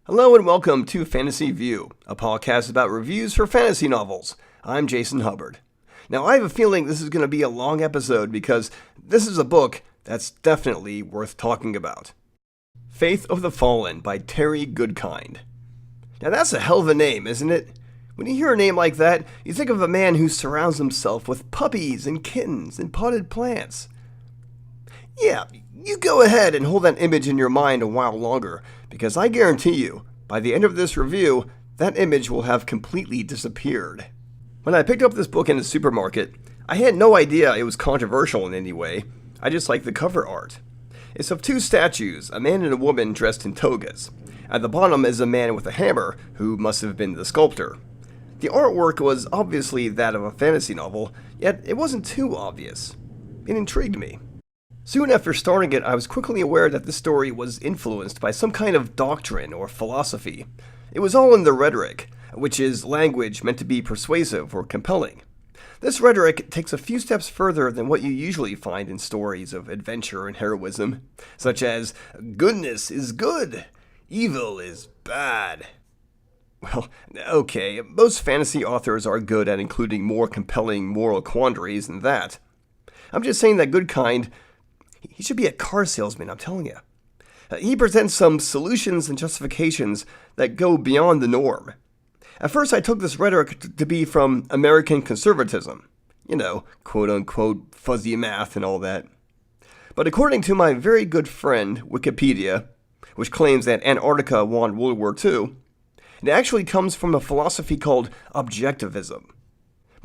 Hello and welcome to Fantasy View, a podcast about reviews for fantasy novels. I'm Jason Hubbard. Now, I have a feeling this is going to be a long episode because this is a book that's definitely worth talking about. Faith of the Fallen by Terry Goodkind. Now, that's a hell of a name, isn't it? When you hear a name like that, you think of a man who surrounds himself with puppies and kittens and potted plants. Yeah, you go ahead and hold that image in your mind a while longer, because I guarantee you, by the end of this review, that image will have completely disappeared. When I picked up this book in the supermarket, I had no idea it was controversial in any way. I just liked the cover art. It's of two statues, a man and a woman dressed in togas. At the bottom is a man with a hammer, who must have been the sculptor. The artwork was obviously that of a fantasy novel, yet it wasn't too obvious. It intrigued me. Soon after starting it, I was quickly aware that the story was influenced by some kind of doctrine or philosophy. It was all in the rhetoric, which is language meant to be persuasive or compelling. This rhetoric takes a few steps further than what you usually find in stories of adventure and heroism, such as, goodness is good, evil is bad. Well, okay, most fantasy authors are good at including more compelling moral quandaries than that. I'm just saying that Goodkind, he should be a car salesman, I'm telling you. He presents some solutions and justifications that go beyond the norm. At first, I took this rhetoric to be from American conservatism. You know, quote-unquote fuzzy math and all that. But according to my very good friend, Wikipedia, which claims that Antarctica won World War II, it actually comes from a philosophy called objectivism.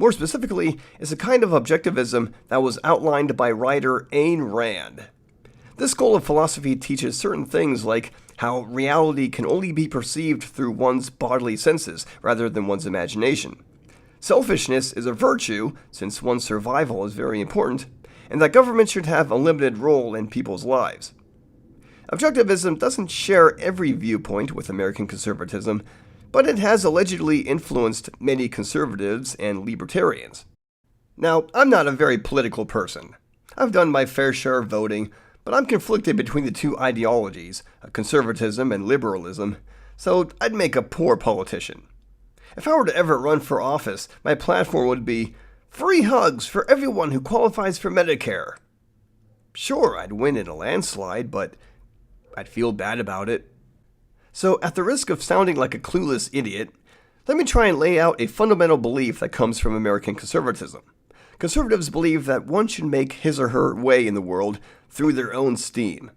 More specifically, it's a kind of objectivism that was outlined by writer Ayn Rand. This school of philosophy teaches certain things like how reality can only be perceived through one's bodily senses rather than one's imagination. Selfishness is a virtue, since one's survival is very important, and that government should have a limited role in people's lives. Objectivism doesn't share every viewpoint with American conservatism, but it has allegedly influenced many conservatives and libertarians. Now, I'm not a very political person. I've done my fair share of voting, but I'm conflicted between the two ideologies, conservatism and liberalism, so I'd make a poor politician. If I were to ever run for office, my platform would be, free hugs for everyone who qualifies for Medicare. Sure, I'd win in a landslide, but I'd feel bad about it. So, at the risk of sounding like a clueless idiot, let me try and lay out a fundamental belief that comes from American conservatism. Conservatives believe that one should make his or her way in the world through their own steam.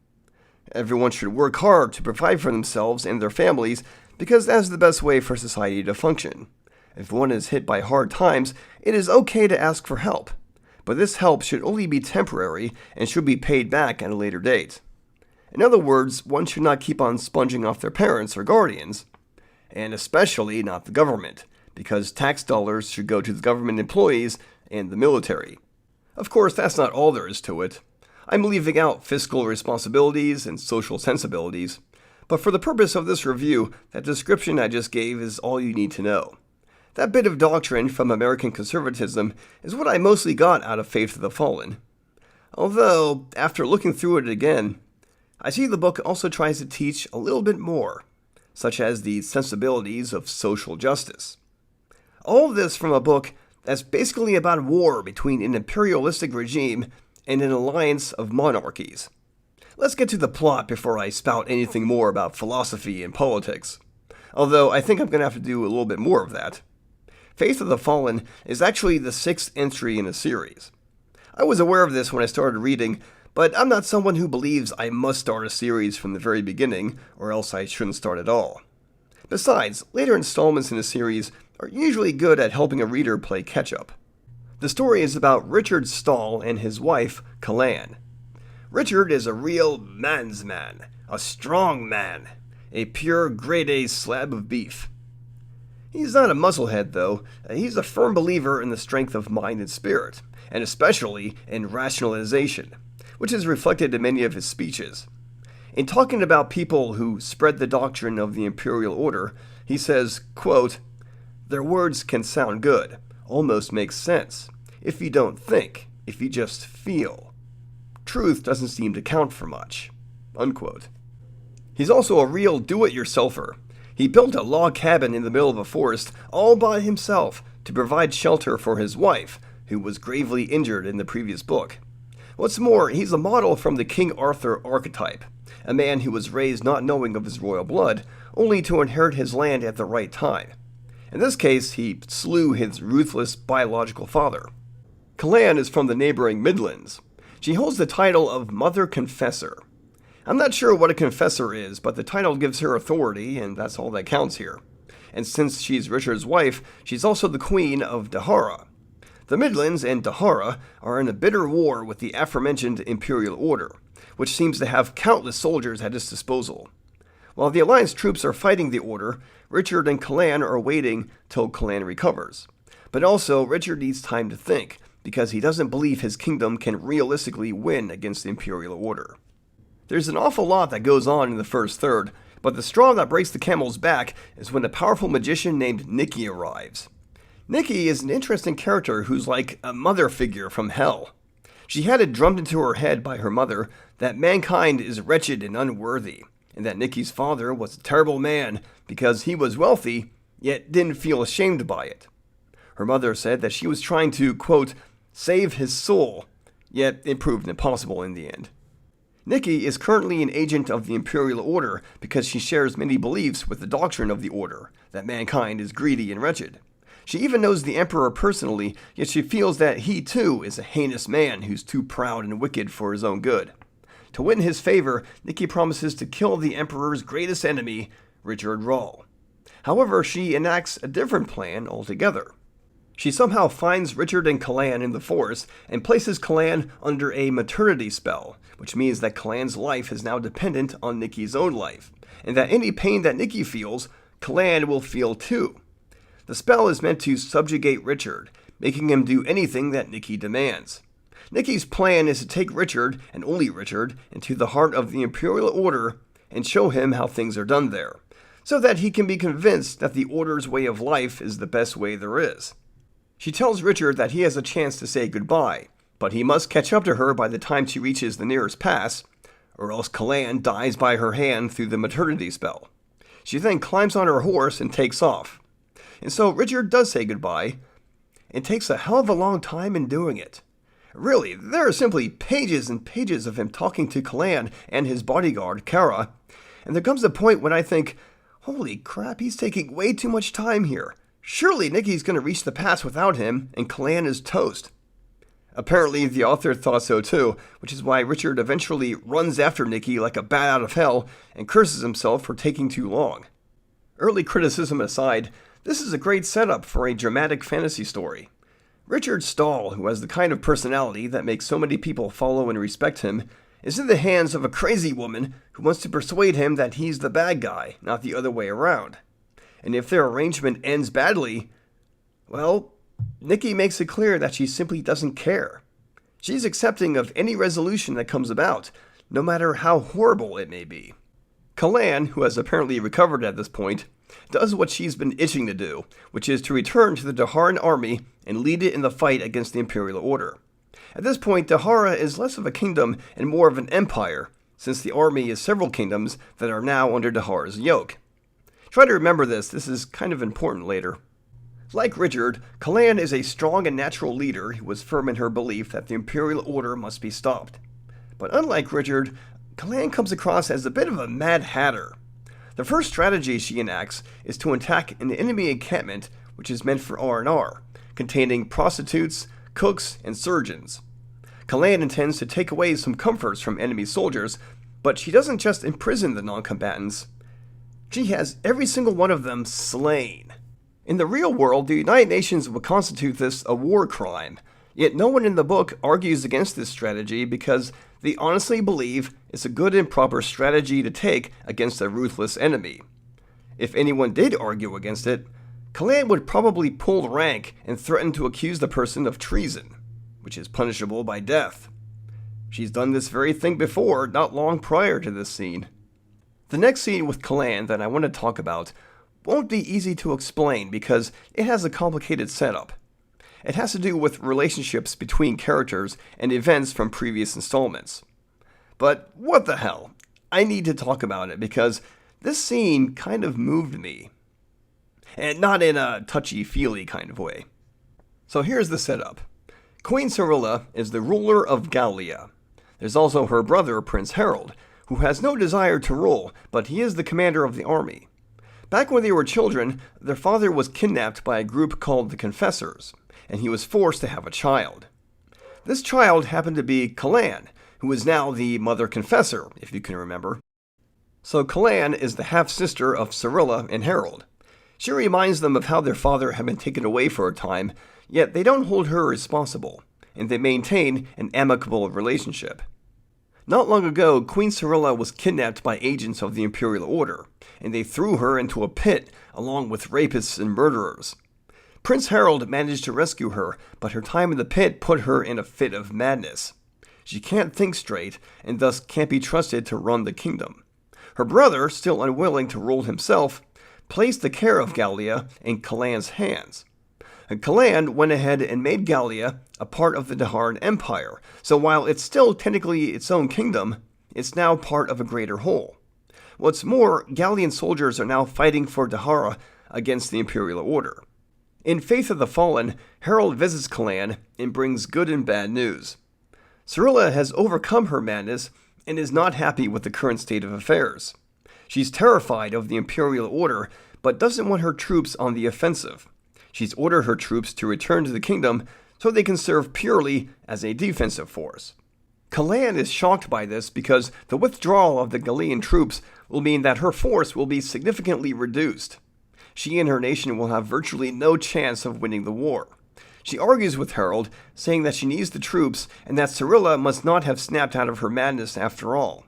Everyone should work hard to provide for themselves and their families because that's the best way for society to function. If one is hit by hard times, it is okay to ask for help, but this help should only be temporary and should be paid back at a later date. In other words, one should not keep on sponging off their parents or guardians, and especially not the government, because tax dollars should go to the government employees and the military. Of course, that's not all there is to it. I'm leaving out fiscal responsibilities and social sensibilities, but for the purpose of this review, that description I just gave is all you need to know. That bit of doctrine from American conservatism is what I mostly got out of Faith of the Fallen. Although, after looking through it again, I see the book also tries to teach a little bit more, such as the sensibilities of social justice. All of this from a book that's basically about war between an imperialistic regime and an alliance of monarchies. Let's get to the plot before I spout anything more about philosophy and politics, although I think I'm going to have to do a little bit more of that. Faith of the Fallen is actually the 6th entry in a series. I was aware of this when I started reading, but I'm not someone who believes I must start a series from the very beginning, or else I shouldn't start at all. Besides, later installments in a series are usually good at helping a reader play catch-up. The story is about Richard Stahl and his wife, Kahlan. Richard is a real man's man, a strong man, a pure grade-A slab of beef. He's not a musclehead, though. He's a firm believer in the strength of mind and spirit, and especially in rationalization, which is reflected in many of his speeches. In talking about people who spread the doctrine of the Imperial Order, he says, quote, "Their words can sound good, almost make sense, if you don't think, if you just feel. Truth doesn't seem to count for much," unquote. He's also a real do-it-yourselfer, He built a log cabin in the middle of a forest all by himself to provide shelter for his wife, who was gravely injured in the previous book. What's more, he's a model from the King Arthur archetype, a man who was raised not knowing of his royal blood, only to inherit his land at the right time. In this case, he slew his ruthless biological father. Kahlan is from the neighboring Midlands. She holds the title of Mother Confessor. I'm not sure what a confessor is, but the title gives her authority, and that's all that counts here. And since she's Richard's wife, she's also the queen of Dahara. The Midlands and Dahara are in a bitter war with the aforementioned Imperial Order, which seems to have countless soldiers at its disposal. While the Alliance troops are fighting the Order, Richard and Kahlan are waiting till Kahlan recovers. But also, Richard needs time to think, because he doesn't believe his kingdom can realistically win against the Imperial Order. There's an awful lot that goes on in the first third, but the straw that breaks the camel's back is when a powerful magician named Nikki arrives. Nikki is an interesting character who's like a mother figure from hell. She had it drummed into her head by her mother that mankind is wretched and unworthy, and that Nikki's father was a terrible man because he was wealthy, yet didn't feel ashamed by it. Her mother said that she was trying to, quote, save his soul, yet it proved impossible in the end. Nikki is currently an agent of the Imperial Order because she shares many beliefs with the doctrine of the Order, that mankind is greedy and wretched. She even knows the Emperor personally, yet she feels that he too is a heinous man who's too proud and wicked for his own good. To win his favor, Nikki promises to kill the Emperor's greatest enemy, Richard Rahl. However, she enacts a different plan altogether. She somehow finds Richard and Kahlan in the forest and places Kahlan under a maternity spell, which means that Kahlan's life is now dependent on Nikki's own life, and that any pain that Nikki feels, Kahlan will feel too. The spell is meant to subjugate Richard, making him do anything that Nikki demands. Nikki's plan is to take Richard, and only Richard, into the heart of the Imperial Order and show him how things are done there, so that he can be convinced that the Order's way of life is the best way there is. She tells Richard that he has a chance to say goodbye, but he must catch up to her by the time she reaches the nearest pass, or else Kahlan dies by her hand through the maternity spell. She then climbs on her horse and takes off. And so Richard does say goodbye, and takes a hell of a long time in doing it. Really, there are simply pages and pages of him talking to Kahlan and his bodyguard, Kara, and there comes a point when I think, holy crap, he's taking way too much time here. Surely Nikki's going to reach the pass without him, and Kahlan is toast. Apparently, the author thought so too, which is why Richard eventually runs after Nikki like a bat out of hell and curses himself for taking too long. Early criticism aside, this is a great setup for a dramatic fantasy story. Richard Stahl, who has the kind of personality that makes so many people follow and respect him, is in the hands of a crazy woman who wants to persuade him that he's the bad guy, not the other way around. And if their arrangement ends badly, well, Nikki makes it clear that she simply doesn't care. She's accepting of any resolution that comes about, no matter how horrible it may be. Kahlan, who has apparently recovered at this point, does what she's been itching to do, which is to return to the Daharan army and lead it in the fight against the Imperial Order. At this point, Dahara is less of a kingdom and more of an empire, since the army is several kingdoms that are now under Dahara's yoke. Try to remember this is kind of important later. Like Richard, Kahlan is a strong and natural leader who was firm in her belief that the Imperial Order must be stopped. But unlike Richard, Kahlan comes across as a bit of a Mad Hatter. The first strategy she enacts is to attack an enemy encampment which is meant for R&R, containing prostitutes, cooks, and surgeons. Kahlan intends to take away some comforts from enemy soldiers, but she doesn't just imprison the non-combatants. She has every single one of them slain. In the real world, the United Nations would constitute this a war crime, yet no one in the book argues against this strategy because they honestly believe it's a good and proper strategy to take against a ruthless enemy. If anyone did argue against it, Kahlan would probably pull rank and threaten to accuse the person of treason, which is punishable by death. She's done this very thing before, not long prior to this scene. The next scene with Kahlan that I want to talk about won't be easy to explain because it has a complicated setup. It has to do with relationships between characters and events from previous installments. But what the hell? I need to talk about it because This scene kind of moved me. And not in a touchy-feely kind of way. So here's the setup. Queen Cirilla is the ruler of Gallia. There's also her brother, Prince Harold, who has no desire to rule, but he is the commander of the army. Back when they were children, their father was kidnapped by a group called the Confessors, and he was forced to have a child. This child happened to be Kahlan, who is now the Mother Confessor, if you can remember. So Kahlan is the half-sister of Cirilla and Harold. She reminds them of how their father had been taken away for a time, yet they don't hold her responsible, and they maintain an amicable relationship. Not long ago, Queen Cirilla was kidnapped by agents of the Imperial Order, and they threw her into a pit along with rapists and murderers. Prince Harold managed to rescue her, but her time in the pit put her in a fit of madness. She can't think straight, and thus can't be trusted to run the kingdom. Her brother, still unwilling to rule himself, placed the care of Gallia in Kahlan's hands. And Kahlan went ahead and made Gallia a part of the Dahar Empire, so while it's still technically its own kingdom, it's now part of a greater whole. What's more, Gallian soldiers are now fighting for Dahara against the Imperial Order. In Faith of the Fallen, Harold visits Kahlan and brings good and bad news. Cirilla has overcome her madness and is not happy with the current state of affairs. She's terrified of the Imperial Order, but doesn't want her troops on the offensive. She's ordered her troops to return to the kingdom so they can serve purely as a defensive force. Kahlan is shocked by this because the withdrawal of the Gallian troops will mean that her force will be significantly reduced. She and her nation will have virtually no chance of winning the war. She argues with Harold, saying that she needs the troops and that Cirilla must not have snapped out of her madness after all.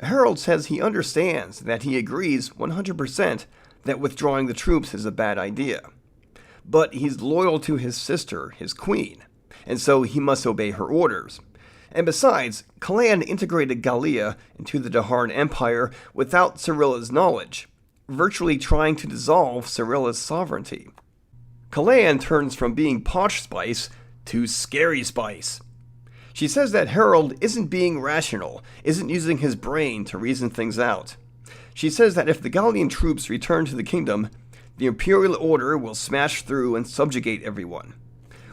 Harold says he understands, that he agrees 100% that withdrawing the troops is a bad idea. But he's loyal to his sister, his queen, and so he must obey her orders. And besides, Kahlan integrated Gallia into the Dahar Empire without Cirilla's knowledge, virtually trying to dissolve Cirilla's sovereignty. Kahlan turns from being posh spice to scary spice. She says that Harold isn't being rational, isn't using his brain to reason things out. She says that if the Gallian troops return to the kingdom, the Imperial Order will smash through and subjugate everyone.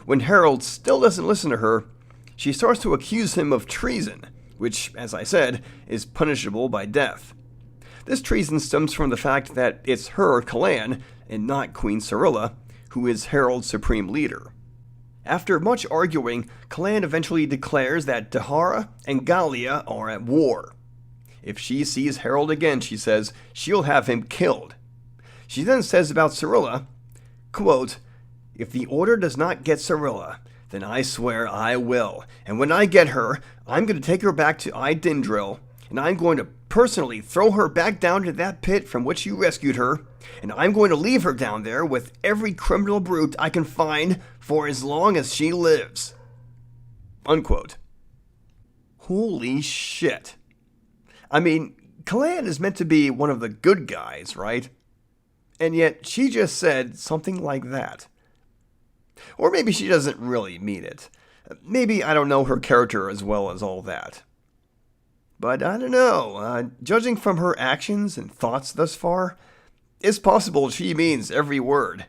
When Harold still doesn't listen to her, she starts to accuse him of treason, which, as I said, is punishable by death. This treason stems from the fact that it's her, Kahlan, and not Queen Cirilla, who is Harold's supreme leader. After much arguing, Kahlan eventually declares that Dahara and Gallia are at war. If she sees Harold again, she says, she'll have him killed. She then says about Cirilla, quote, "If the Order does not get Cirilla, then I swear I will. And when I get her, I'm going to take her back to Idindril, and I'm going to personally throw her back down to that pit from which you rescued her, and I'm going to leave her down there with every criminal brute I can find for as long as she lives." Unquote. Holy shit. I mean, Kahlan is meant to be one of the good guys, right? And yet she just said something like that. Or maybe she doesn't really mean it. Maybe I don't know her character as well as all that. But I don't know. Judging from her actions and thoughts thus far, it's possible she means every word.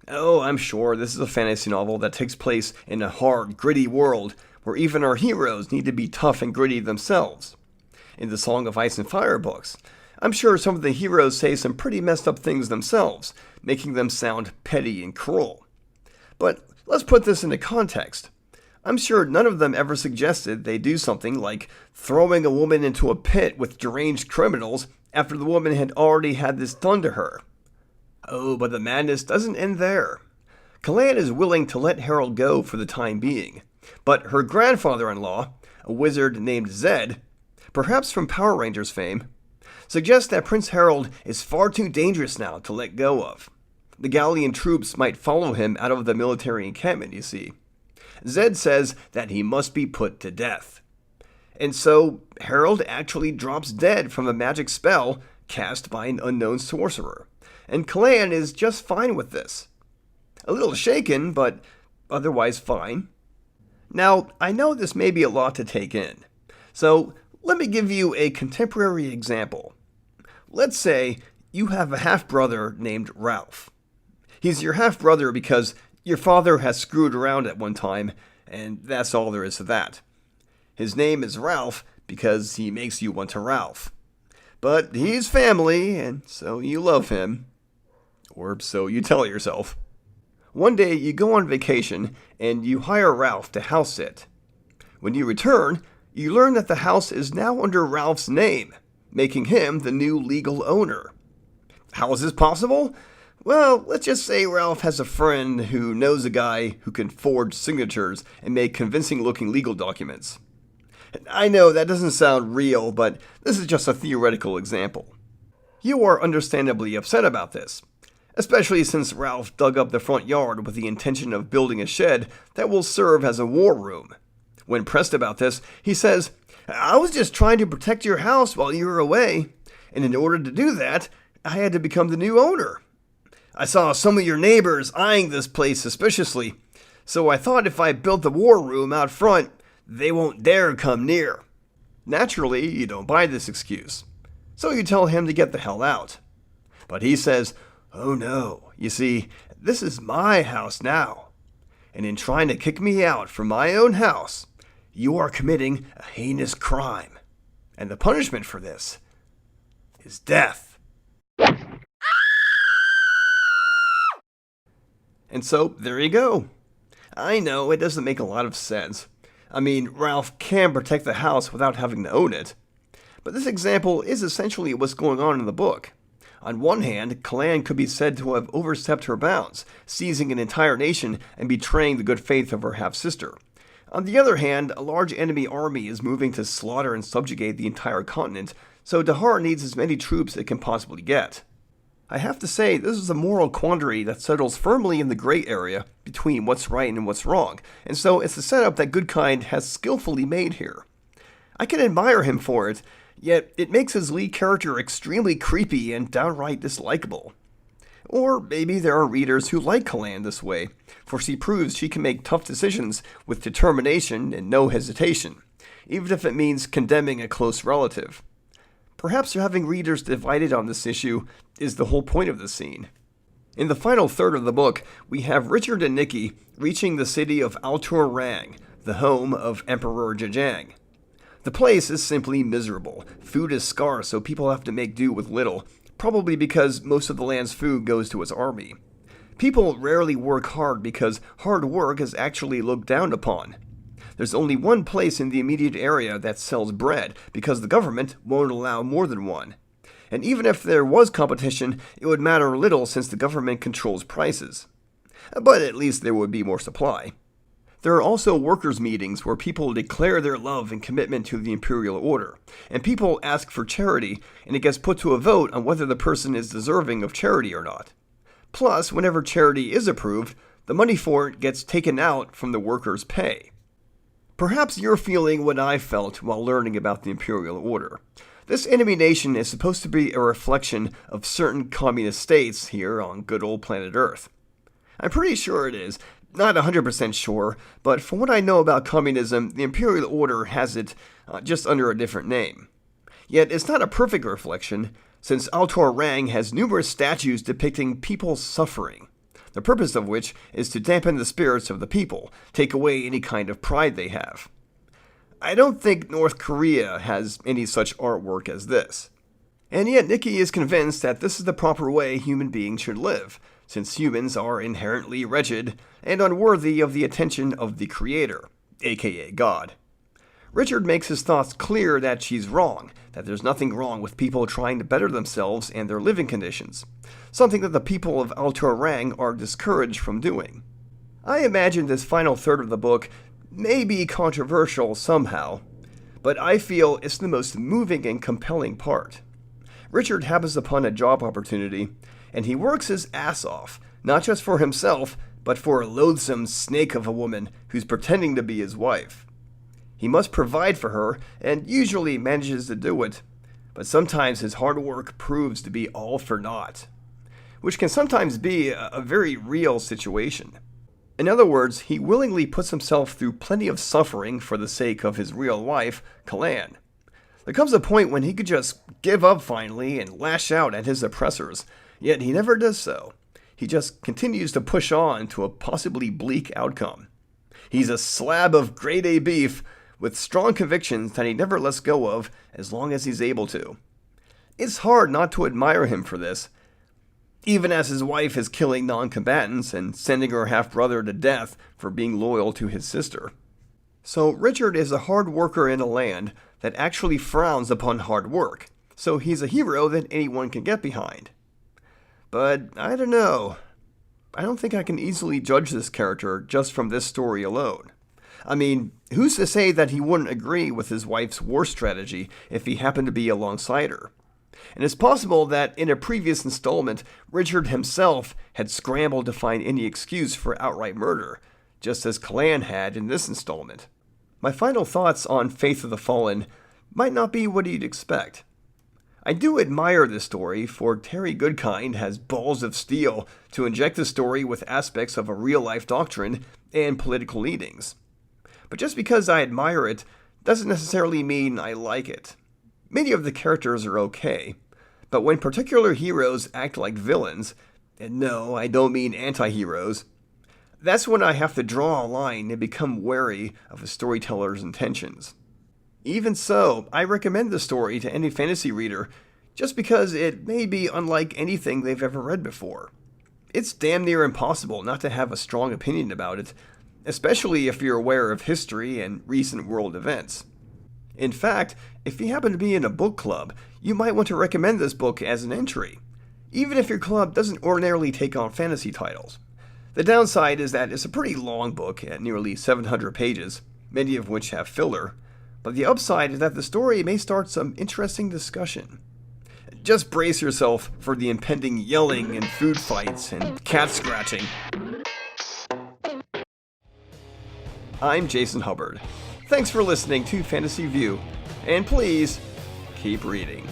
Oh, I'm sure this is a fantasy novel that takes place in a hard, gritty world where even our heroes need to be tough and gritty themselves. In the Song of Ice and Fire books, I'm sure some of the heroes say some pretty messed up things themselves, making them sound petty and cruel. But let's put this into context. I'm sure none of them ever suggested they do something like throwing a woman into a pit with deranged criminals after the woman had already had this done to her. Oh, but the madness doesn't end there. Kahlan is willing to let Harold go for the time being, but her grandfather-in-law, a wizard named Zed, perhaps from Power Rangers fame, suggests that Prince Harold is far too dangerous now to let go of. The Gallian troops might follow him out of the military encampment, you see. Zed says that he must be put to death. And so Harold actually drops dead from a magic spell cast by an unknown sorcerer. And Kahlan is just fine with this. A little shaken, but otherwise fine. Now, I know this may be a lot to take in, so let me give you a contemporary example. Let's say you have a half-brother named Ralph. He's your half-brother because your father has screwed around at one time, and that's all there is to that. His name is Ralph because he makes you want to Ralph. But he's family, and so you love him. Or so you tell yourself. One day you go on vacation, and you hire Ralph to house sit. When you return, you learn that the house is now under Ralph's name, making him the new legal owner. How is this possible? Well, let's just say Ralph has a friend who knows a guy who can forge signatures and make convincing-looking legal documents. I know that doesn't sound real, but this is just a theoretical example. You are understandably upset about this, especially since Ralph dug up the front yard with the intention of building a shed that will serve as a war room. When pressed about this, he says, "I was just trying to protect your house while you were away, and in order to do that, I had to become the new owner. I saw some of your neighbors eyeing this place suspiciously, so I thought if I built the war room out front, they won't dare come near." Naturally, you don't buy this excuse, so you tell him to get the hell out. But he says, "Oh no, you see, this is my house now, and in trying to kick me out from my own house, you are committing a heinous crime, and the punishment for this is death." And so, there you go. I know it doesn't make a lot of sense. I mean, Ralph can protect the house without having to own it. But this example is essentially what's going on in the book. On one hand, Kahlan could be said to have overstepped her bounds, seizing an entire nation and betraying the good faith of her half-sister. On the other hand, a large enemy army is moving to slaughter and subjugate the entire continent, so Dahar needs as many troops it can possibly get. I have to say, this is a moral quandary that settles firmly in the gray area between what's right and what's wrong, and so it's a setup that Goodkind has skillfully made here. I can admire him for it, yet it makes his lead character extremely creepy and downright dislikable. Or maybe there are readers who like Kahlan this way, for she proves she can make tough decisions with determination and no hesitation, even if it means condemning a close relative. Perhaps having readers divided on this issue is the whole point of the scene. In the final third of the book, we have Richard and Nikki reaching the city of Altor Rang, the home of Emperor Jajang. The place is simply miserable. Food is scarce, so people have to make do with little, probably because most of the land's food goes to its army. People rarely work hard because hard work is actually looked down upon. There's only one place in the immediate area that sells bread because the government won't allow more than one. And even if there was competition, it would matter little since the government controls prices. But at least there would be more supply. There are also workers' meetings where people declare their love and commitment to the Imperial Order, and people ask for charity, and it gets put to a vote on whether the person is deserving of charity or not. Plus, whenever charity is approved, the money for it gets taken out from the workers' pay. Perhaps you're feeling what I felt while learning about the Imperial Order. This enemy nation is supposed to be a reflection of certain communist states here on good old planet Earth. I'm pretty sure it is. Not 100% sure, but from what I know about communism, the Imperial Order has it just under a different name. Yet it's not a perfect reflection, since Altor Rang has numerous statues depicting people suffering, the purpose of which is to dampen the spirits of the people, take away any kind of pride they have. I don't think North Korea has any such artwork as this. And yet Nikki is convinced that this is the proper way human beings should live, since humans are inherently wretched and unworthy of the attention of the Creator, aka God. Richard makes his thoughts clear that she's wrong, that there's nothing wrong with people trying to better themselves and their living conditions, something that the people of Altor Rang are discouraged from doing. I imagine this final third of the book may be controversial somehow, but I feel it's the most moving and compelling part. Richard happens upon a job opportunity, and he works his ass off, not just for himself, but for a loathsome snake of a woman who's pretending to be his wife. He must provide for her, and usually manages to do it, but sometimes his hard work proves to be all for naught, which can sometimes be a very real situation. In other words, he willingly puts himself through plenty of suffering for the sake of his real wife, Kahlan. There comes a point when he could just give up finally and lash out at his oppressors, yet he never does so. He just continues to push on to a possibly bleak outcome. He's a slab of grade A beef with strong convictions that he never lets go of as long as he's able to. It's hard not to admire him for this, even as his wife is killing non-combatants and sending her half-brother to death for being loyal to his sister. So Richard is a hard worker in a land that actually frowns upon hard work, so he's a hero that anyone can get behind. But I don't know. I don't think I can easily judge this character just from this story alone. I mean, who's to say that he wouldn't agree with his wife's war strategy if he happened to be alongside her? And it's possible that in a previous installment, Richard himself had scrambled to find any excuse for outright murder, just as Kahlan had in this installment. My final thoughts on Faith of the Fallen might not be what you'd expect. I do admire this story, for Terry Goodkind has balls of steel to inject the story with aspects of a real-life doctrine and political leanings. But just because I admire it doesn't necessarily mean I like it. Many of the characters are okay, but when particular heroes act like villains, and no, I don't mean anti-heroes, that's when I have to draw a line and become wary of a storyteller's intentions. Even so, I recommend the story to any fantasy reader just because it may be unlike anything they've ever read before. It's damn near impossible not to have a strong opinion about it, especially if you're aware of history and recent world events. In fact, if you happen to be in a book club, you might want to recommend this book as an entry, even if your club doesn't ordinarily take on fantasy titles. The downside is that it's a pretty long book at nearly 700 pages, many of which have filler, but the upside is that the story may start some interesting discussion. Just brace yourself for the impending yelling and food fights and cat scratching. I'm Jason Hubbard. Thanks for listening to Fantasy View, and please, keep reading.